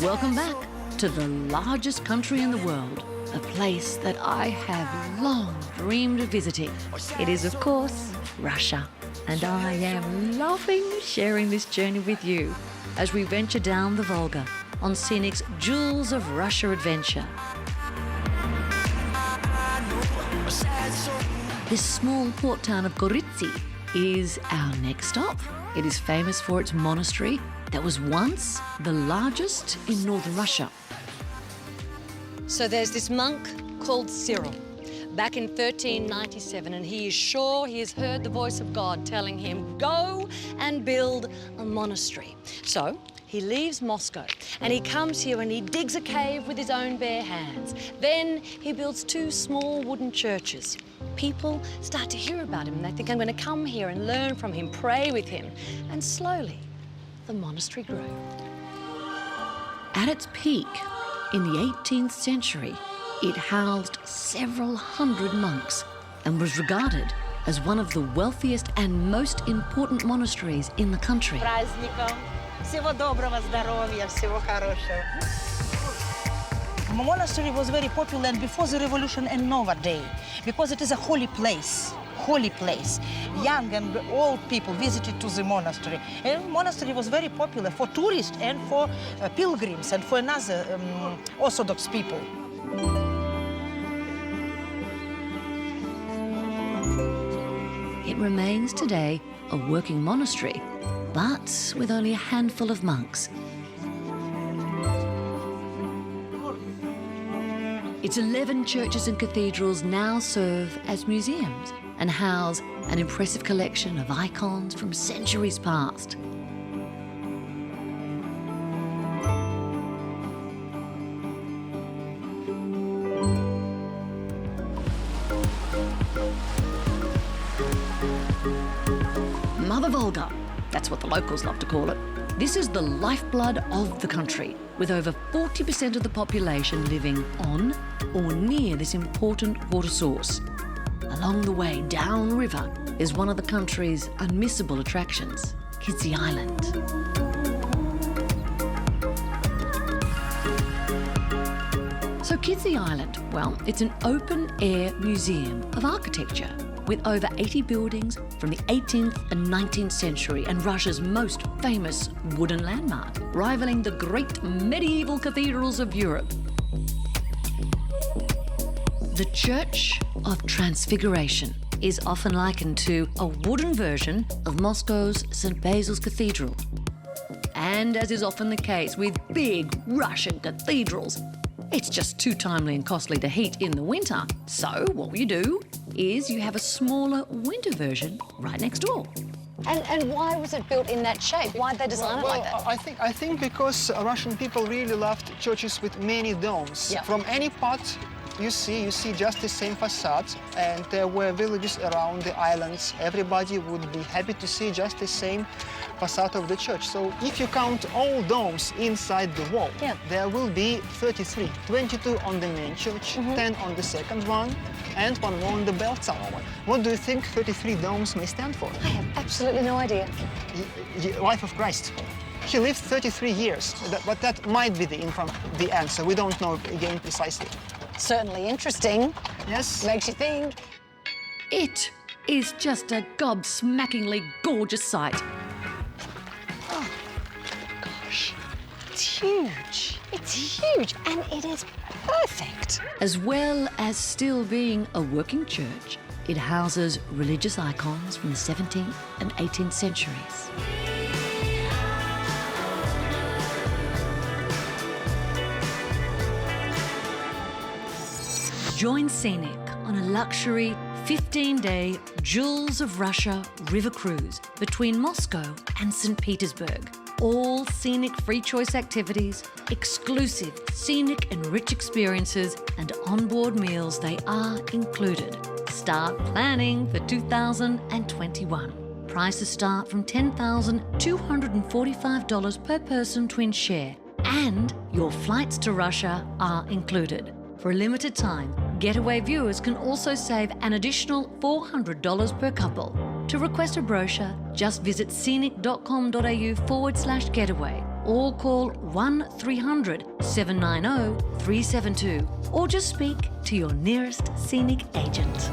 Welcome back to the largest country in the world, a place that I have long dreamed of visiting. It is, of course, Russia, and I am loving sharing this journey with you as we venture down the Volga on Scenic's Jewels of Russia adventure. This small port town of Goritsi is our next stop. It is famous for its monastery that was once the largest in northern Russia. So there's this monk called Cyril back in 1397, and he is sure he has heard the voice of God telling him, go and build a monastery. So he leaves Moscow and he comes here and he digs a cave with his own bare hands. Then he builds 2 small wooden churches. People start to hear about him and they think, I'm going to come here and learn from him, pray with him. And slowly, the monastery grew. At its peak, in the 18th century, it housed several hundred monks and was regarded as one of the wealthiest and most important monasteries in the country. Всего доброго, здоровья, всего хорошего. Monastery was very popular before the revolution and nowadays because it is a holy place. Holy place. Young and old people visited to the monastery. And monastery was very popular for tourists and for pilgrims and for another Orthodox people. It remains today a working monastery, but with only a handful of monks. Its 11 churches and cathedrals now serve as museums and house an impressive collection of icons from centuries past. Mother Volga, that's what the locals love to call it. This is the lifeblood of the country, with over 40% of the population living on or near this important water source. Along the way downriver is one of the country's unmissable attractions, Kizhi Island. So Kizhi Island, well, it's an open-air museum of architecture with over 80 buildings from the 18th and 19th century and Russia's most famous wooden landmark, rivaling the great medieval cathedrals of Europe. The Church of Transfiguration is often likened to a wooden version of Moscow's St. Basil's Cathedral. And as is often the case with big Russian cathedrals, it's just too timely and costly to heat in the winter. So what you do is you have a smaller winter version right next door. And why was it built in that shape? Why did they design it like that? I think because Russian people really loved churches with many domes. Yeah. From any part you see just the same facade, and there were villages around the islands. Everybody would be happy to see just the same facade of the church. So if you count all domes inside the wall, yeah, there will be 33, 22 on the main church, 10 on the second one, and one more on the bell tower. What do you think 33 domes may stand for? I have absolutely no idea. Life of Christ. He lived 33 years, but that might be the answer. We don't know again precisely. Certainly interesting. Yes. Makes you think. It is just a gobsmackingly gorgeous sight. Oh, gosh. It's huge. It's huge, and it is perfect. As well as still being a working church, it houses religious icons from the 17th and 18th centuries. Join Scenic on a luxury 15-day Jewels of Russia river cruise between Moscow and St. Petersburg. All scenic free choice activities, exclusive scenic and rich experiences, and onboard meals, they are included. Start planning for 2021. Prices start from $10,245 per person twin share, and your flights to Russia are included. For a limited time, Getaway viewers can also save an additional $400 per couple. To request a brochure, just visit scenic.com.au/getaway or call 1300 790 372 or just speak to your nearest Scenic agent.